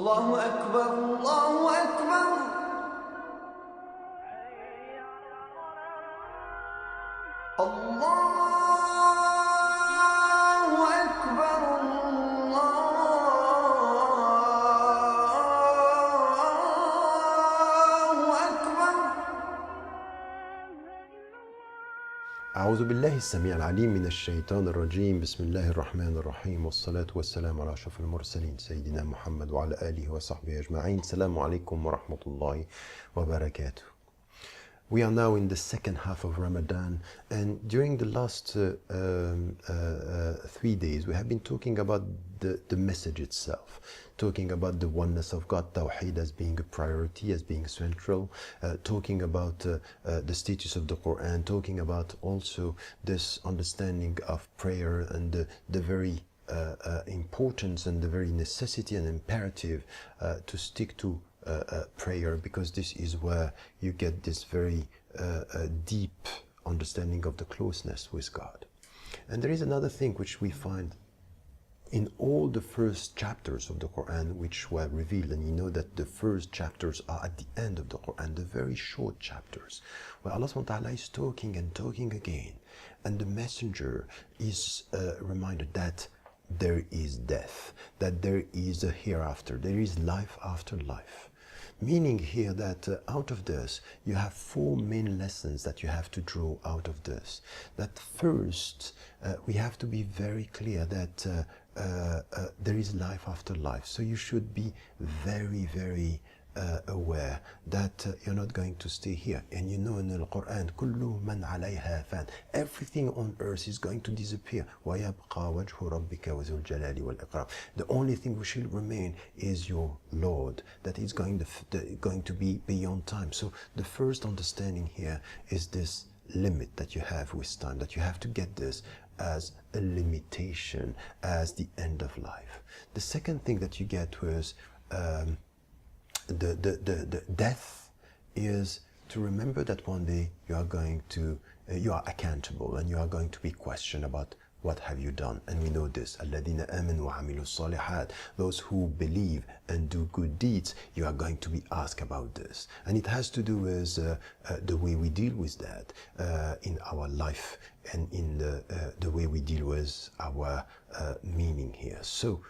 Allahu Akbar, Allahu Akbar. Allahu Akbar, Allahu Akbar. أعوذ بالله السميع العليم من الشيطان الرجيم. بسم الله الرحمن الرحيم، والصلاة والسلام على أشرف المرسلين سيدنا محمد وعلى آله وصحبه أجمعين. السلام عليكم ورحمة الله وبركاته. We are now in the second half of Ramadan, and during the last 3 days we have been talking about the message itself, talking about the oneness of God, Tawheed as being a priority, as being central, talking about the status of the Quran, talking about also this understanding of prayer and the very importance and the very necessity and imperative to stick to prayer, because this is where you get this very deep understanding of the closeness with God. And there is another thing which we find in all the first chapters of the Quran which were revealed, and you know that the first chapters are at the end of the Quran, the very short chapters, where Allah subhanahu wa ta'ala is talking and talking again, and the messenger is reminded that there is death, that there is a hereafter, there is life after life. Meaning here that out of this, you have 4 main lessons that you have to draw out of this. That first, we have to be very clear that there is life after life. So you should be very, very aware that you're not going to stay here. And you know in the Quran, كُلُّ مَنْ عَلَيْهَا فَانٍ, everything on earth is going to disappear. وَيَبْقَى وَجْهُ رَبِّكَ وَذُو الْجَلَالِ وَالْإِكْرَامِ. The only thing which will remain is your Lord, that is going to be beyond time. So the first understanding here is this limit that you have with time, that you have to get this as a limitation, as the end of life. The second thing that you get was the death is to remember that one day you are going to you are accountable, and you are going to be questioned about what have you done. And we know this, الَّذِينَ آمَنُوا وَعَمِلُوا الصَّالِحَاتِ, those who believe and do good deeds, you are going to be asked about this. And it has to do with the way we deal with that in our life, and in the way we deal with our meaning here. So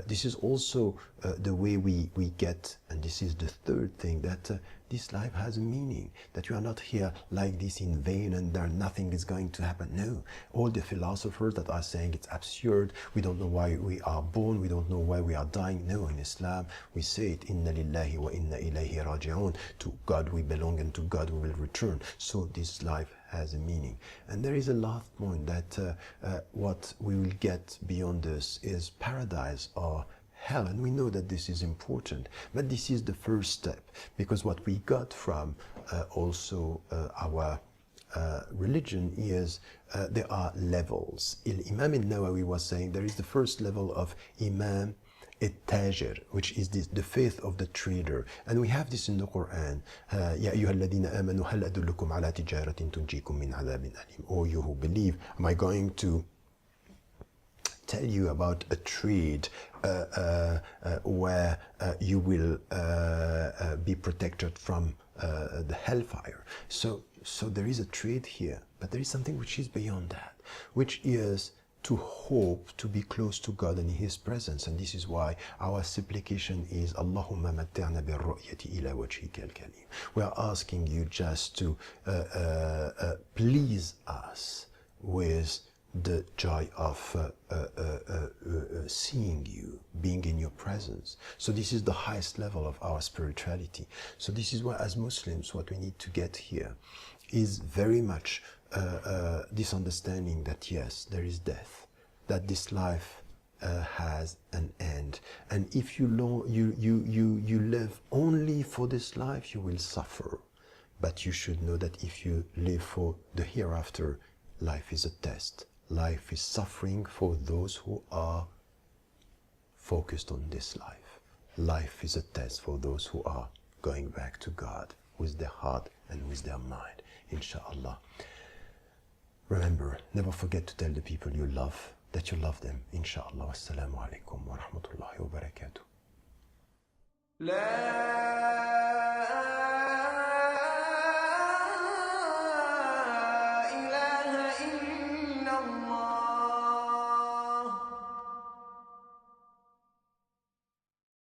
this is also the way we get, and this is the third thing, that this life has a meaning, that you are not here like this in vain and there nothing is going to happen. No, all the philosophers that are saying it's absurd, we don't know why we are born, we don't know why we are dying. No, in Islam we say it, inna lillahi wa inna ilayhi raji'un, to God we belong and to God we will return. So this life has a meaning. And there is a last point, that what we will get beyond this is paradise or hell. And we know that this is important, but this is the first step, because what we got from also our religion is there are levels. Imam al-Nawawi was saying there is the first level of Imam التاجر, which is the faith of the trader, and we have this in the Quran. يا أيها الذين آمنوا هل أدلكم على تجارة تنجيكم من عذاب أليم. O you who believe, am I going to tell you about a trade where you will be protected from the hellfire. So there is a trade here, but there is something which is beyond that, which is to hope to be close to God and in His presence. And this is why our supplication is Allahumma matti'na bir-ru'yati ila wajhika al-karim. We are asking you just to please us with the joy of seeing you, being in your presence. So this is the highest level of our spirituality. So this is why, as Muslims, what we need to get here is very much this understanding that yes, there is death, that this life has an end, and if you live only for this life, you will suffer. But you should know that if you live for the hereafter, life is a test. Life is suffering for those who are focused on this life. Life is a test for those who are going back to God with their heart and with their mind, inshallah. Remember, never forget to tell the people you love that you love them, inshallah. Wassalamu alaikum wa rahmatullahi wa barakatuh. لا